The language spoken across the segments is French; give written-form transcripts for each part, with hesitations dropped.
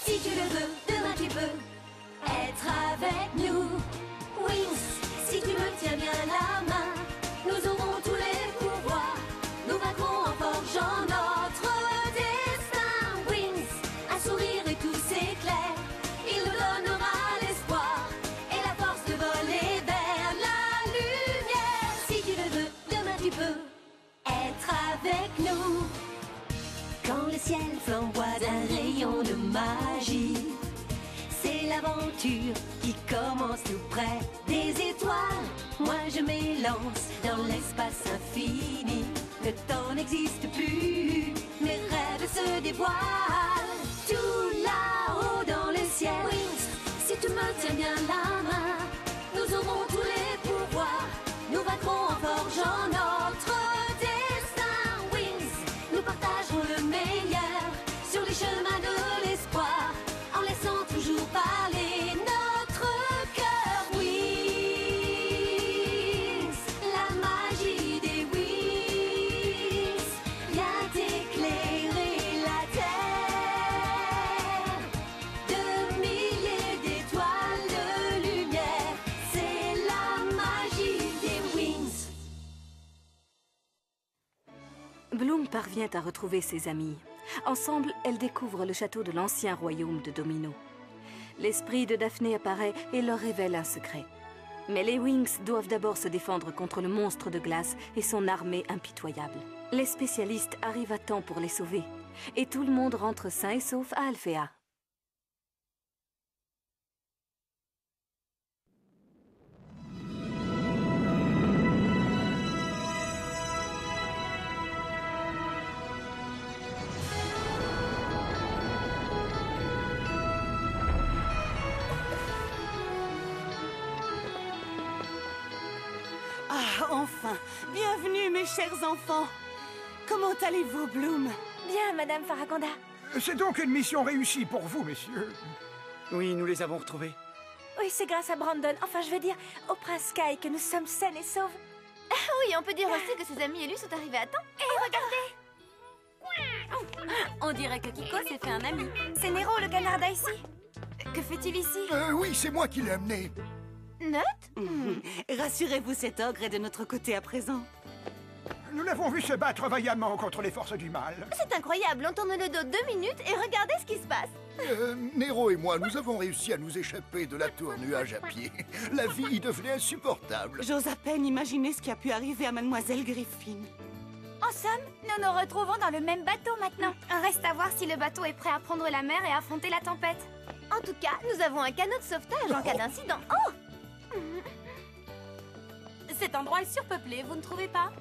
Si tu le veux, demain tu peux être avec nous. Wings, si tu me tiens bien la main, nous aurons tous les pouvoirs. Nous vaincrons en forgeant notre destin. Wings, un sourire et tout s'éclaire. Il nous donnera l'espoir et la force de voler vers la lumière. Si tu le veux, demain tu peux être avec nous. Quand le ciel flamboie d'un rayon de magie, c'est l'aventure qui commence tout près des étoiles. Moi je m'élance dans l'espace infini. Le temps n'existe plus, mes rêves se dévoilent. Tout là-haut dans le ciel. Wings, si tu me tiens bien la main, nous aurons tous les pouvoirs. Nous vaincrons en forgeant notre destin. Wings, nous partagerons le meilleur sur les chemins de l'espoir, en laissant toujours parler notre cœur. Wings, la magie des wings vient éclairer la terre. De milliers d'étoiles de lumière, c'est la magie des wings. Bloom parvient à retrouver ses amis. Ensemble, elles découvrent le château de l'ancien royaume de Domino. L'esprit de Daphné apparaît et leur révèle un secret. Mais les Wings doivent d'abord se défendre contre le monstre de glace et son armée impitoyable. Les spécialistes arrivent à temps pour les sauver. Et tout le monde rentre sain et sauf à Alphéa. Ah, enfin! Bienvenue, mes chers enfants! Comment allez-vous, Bloom? Bien, Madame Farragonda. C'est donc une mission réussie pour vous, messieurs. Oui, nous les avons retrouvés. Oui, c'est grâce à Brandon, enfin je veux dire, au prince Sky que nous sommes saines et sauves. Oui, on peut dire aussi que ses amis et lui sont arrivés à temps. Et regardez! On dirait que Kiko s'est fait un ami. C'est Nero, le canard d'ici. Que fait-il ici? Oui, c'est moi qui l'ai amené. Note? Rassurez-vous, cet ogre est de notre côté à présent. Nous l'avons vu se battre vaillamment contre les forces du mal. C'est incroyable, on tourne le dos 2 minutes et regardez ce qui se passe. Nero et moi, nous avons réussi à nous échapper de la tour nuage à pied. La vie y devenait insupportable. J'ose à peine imaginer ce qui a pu arriver à Mademoiselle Griffin. En somme, nous nous retrouvons dans le même bateau maintenant. Reste à voir si le bateau est prêt à prendre la mer et affronter la tempête. En tout cas, nous avons un canot de sauvetage en cas d'incident. Oh! Cet endroit est surpeuplé, vous ne trouvez pas?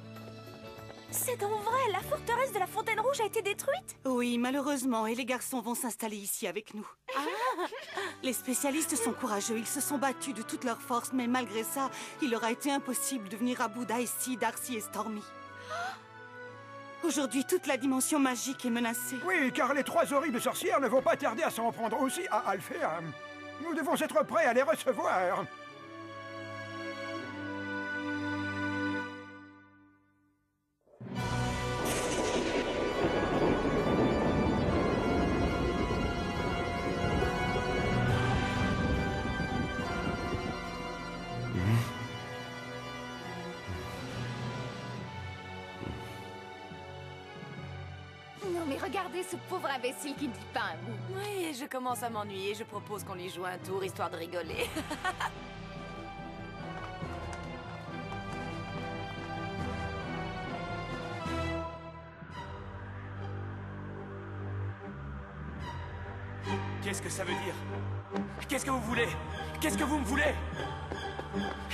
C'est donc vrai, la forteresse de la Fontaine Rouge a été détruite? Oui, malheureusement, et les garçons vont s'installer ici avec nous. Les spécialistes sont courageux, ils se sont battus de toutes leurs forces, mais malgré ça, il leur a été impossible de venir à bout d'Icy, Darcy et Stormy. Aujourd'hui, toute la dimension magique est menacée. Oui, car les 3 horribles sorcières ne vont pas tarder à s'en prendre aussi à Alphéa. Nous devons être prêts à les recevoir. Non mais regardez ce pauvre imbécile qui ne dit pas un mot. Oui, je commence à m'ennuyer. Je propose qu'on lui joue un tour, histoire de rigoler. Qu'est-ce que ça veut dire? Qu'est-ce que vous voulez? Qu'est-ce que vous me voulez?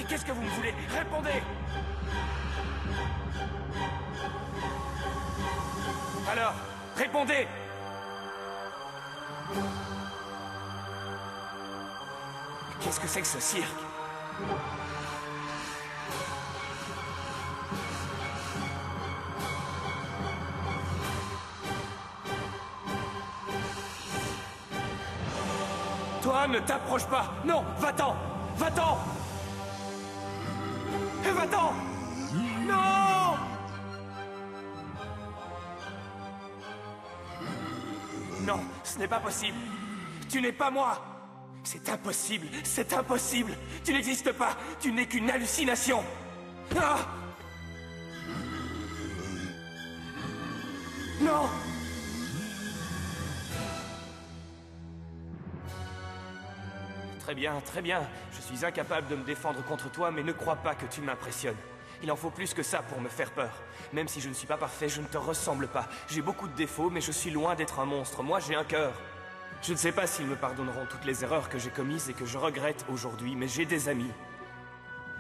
Qu'est-ce que vous me voulez? Répondez! Alors, répondez! Qu'est-ce que c'est que ce cirque? Toi, ne t'approche pas! Non, va-t'en! Va-t'en! Va-t'en! Non! Non, ce n'est pas possible. Tu n'es pas moi. C'est impossible, c'est impossible. Tu n'existes pas, tu n'es qu'une hallucination. Ah! Non! Très bien. Je suis incapable de me défendre contre toi, mais ne crois pas que tu m'impressionnes. Il en faut plus que ça pour me faire peur. Même si je ne suis pas parfait, je ne te ressemble pas. J'ai beaucoup de défauts, mais je suis loin d'être un monstre. Moi, j'ai un cœur. Je ne sais pas s'ils me pardonneront toutes les erreurs que j'ai commises et que je regrette aujourd'hui, mais j'ai des amis.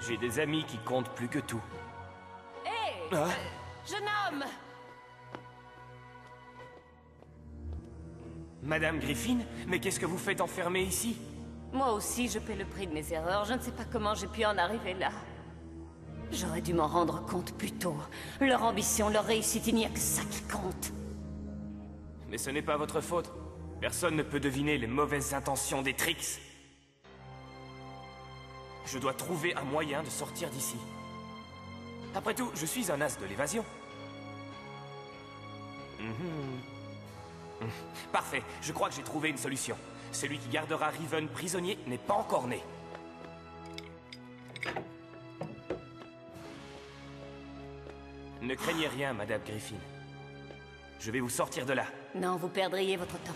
J'ai des amis qui comptent plus que tout. Hé, jeune homme! Madame Griffin, mais qu'est-ce que vous faites enfermée ici? Moi aussi, je paie le prix de mes erreurs. Je ne sais pas comment j'ai pu en arriver là. J'aurais dû m'en rendre compte plus tôt. Leur ambition, leur réussite, il n'y a que ça qui compte. Mais ce n'est pas votre faute. Personne ne peut deviner les mauvaises intentions des Trix. Je dois trouver un moyen de sortir d'ici. Après tout, je suis un as de l'évasion. Parfait, je crois que j'ai trouvé une solution. Celui qui gardera Riven prisonnier n'est pas encore né. Ne craignez rien, Madame Griffin. Je vais vous sortir de là. Non, vous perdriez votre temps.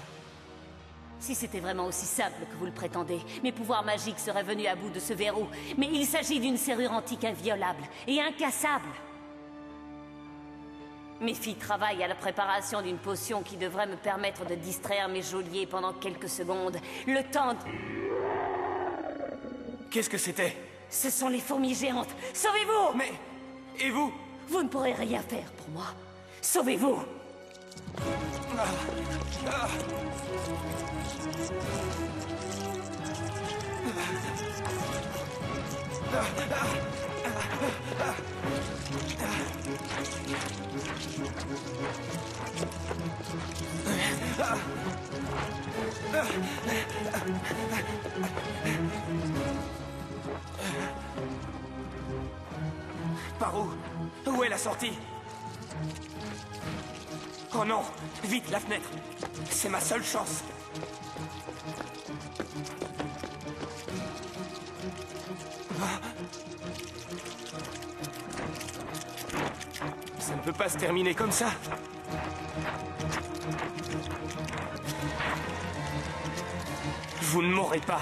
Si c'était vraiment aussi simple que vous le prétendez, mes pouvoirs magiques seraient venus à bout de ce verrou. Mais il s'agit d'une serrure antique inviolable et incassable. Mes filles travaillent à la préparation d'une potion qui devrait me permettre de distraire mes geôliers pendant quelques secondes. Le temps de... Qu'est-ce que c'était? Ce sont les fourmis géantes. Sauvez-vous! Mais... et vous? Vous ne pourrez rien faire pour moi. Sauvez-vous! Par où? Où est la sortie? Oh non! Vite, la fenêtre! C'est ma seule chance! Ça ne peut pas se terminer comme ça! Vous ne m'aurez pas!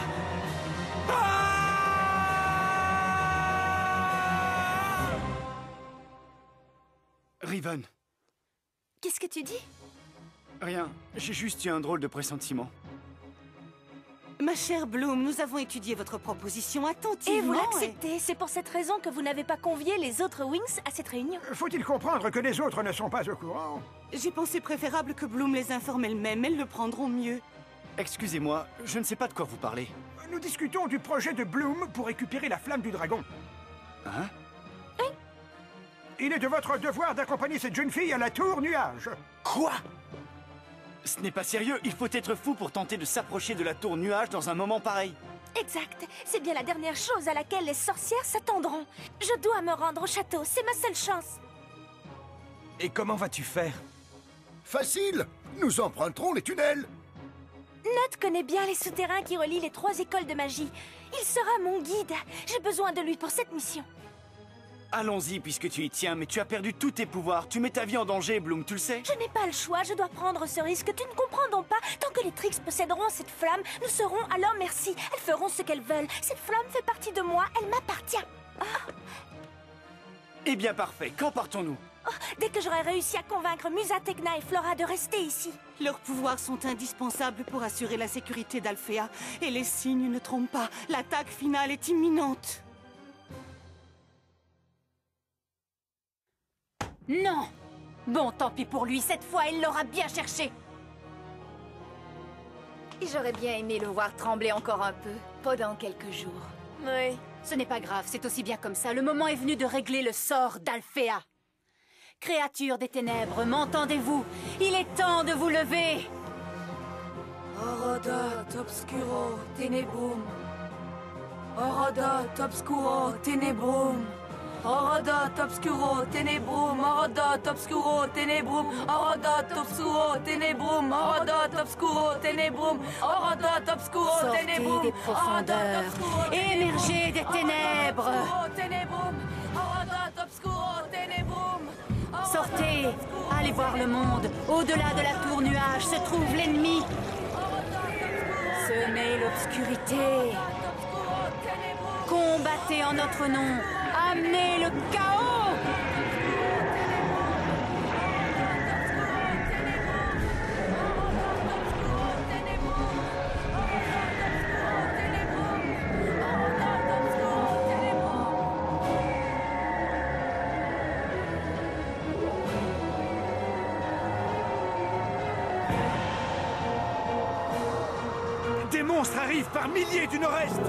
Riven. Qu'est-ce que tu dis? Rien, j'ai juste eu un drôle de pressentiment. Ma chère Bloom, nous avons étudié votre proposition attentivement. Et vous l'acceptez. C'est pour cette raison que vous n'avez pas convié les autres Wings à cette réunion. Faut-il comprendre que les autres ne sont pas au courant? J'ai pensé préférable que Bloom les informe elle-même. Elles le prendront mieux. Excusez-moi, je ne sais pas de quoi vous parlez. Nous discutons du projet de Bloom pour récupérer la flamme du dragon. Hein? Il est de votre devoir d'accompagner cette jeune fille à la tour nuage. Quoi? Ce n'est pas sérieux, il faut être fou pour tenter de s'approcher de la tour nuage dans un moment pareil. Exact. C'est bien la dernière chose à laquelle les sorcières s'attendront. Je dois me rendre au château, c'est ma seule chance. Et comment vas-tu faire? Facile! Nous emprunterons les tunnels. Ned connaît bien les souterrains qui relient les 3 écoles de magie. Il sera mon guide. J'ai besoin de lui pour cette mission. Allons-y puisque tu y tiens, mais tu as perdu tous tes pouvoirs. Tu mets ta vie en danger, Bloom, tu le sais? Je n'ai pas le choix, je dois prendre ce risque. Tu ne comprends donc pas? Tant que les Trix posséderont cette flamme, nous serons à leur merci. Elles feront ce qu'elles veulent. Cette flamme fait partie de moi, elle m'appartient. Eh bien parfait, quand partons-nous? Dès que j'aurai réussi à convaincre Musa, Tecna et Flora de rester ici. Leurs pouvoirs sont indispensables pour assurer la sécurité d'Alfea. Et les signes ne trompent pas. L'attaque finale est imminente. Non! Bon, tant pis pour lui, cette fois, il l'aura bien cherché! J'aurais bien aimé le voir trembler encore un peu, pendant quelques jours. Oui. Ce n'est pas grave, c'est aussi bien comme ça. Le moment est venu de régler le sort d'Alfea. Créatures des ténèbres, m'entendez-vous? Il est temps de vous lever! Orodat obscuro tenebrum. Orodat obscuro tenebrum. Orodot obscuro tenebrum, orodot obscuro tenebrum, orodot obscuro tenebrum, orodot obscuro tenebrum, orodot obscuro tenebrum. Sortez des profondeurs, émergez des ténèbres. Sortez, allez voir le monde. Au-delà de la tour nuage se trouve l'ennemi. Semez l'obscurité. Combattez en notre nom. Amenez le chaos. Des monstres arrivent par milliers du nord-est.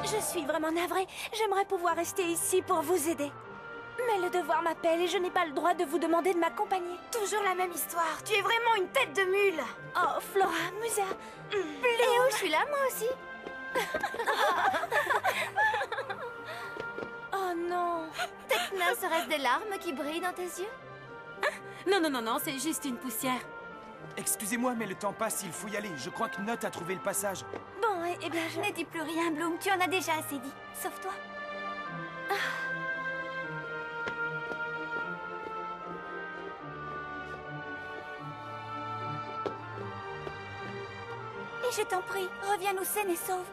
Je suis vraiment navrée. J'aimerais pouvoir rester ici pour vous aider. Mais le devoir m'appelle et je n'ai pas le droit de vous demander de m'accompagner. Toujours la même histoire. Tu es vraiment une tête de mule. Oh, Flora, Musa, Et oh, je suis là, moi aussi. Oh non. Tekna, serait-ce des larmes qui brillent dans tes yeux? Non, non, non, non, c'est juste une poussière. Excusez-moi, mais le temps passe, il faut y aller. Je crois que Note a trouvé le passage. Bon, eh bien, je... Ne dis plus rien, Bloom. Tu en as déjà assez dit. Sauf toi. Et je t'en prie, reviens-nous saine et sauve.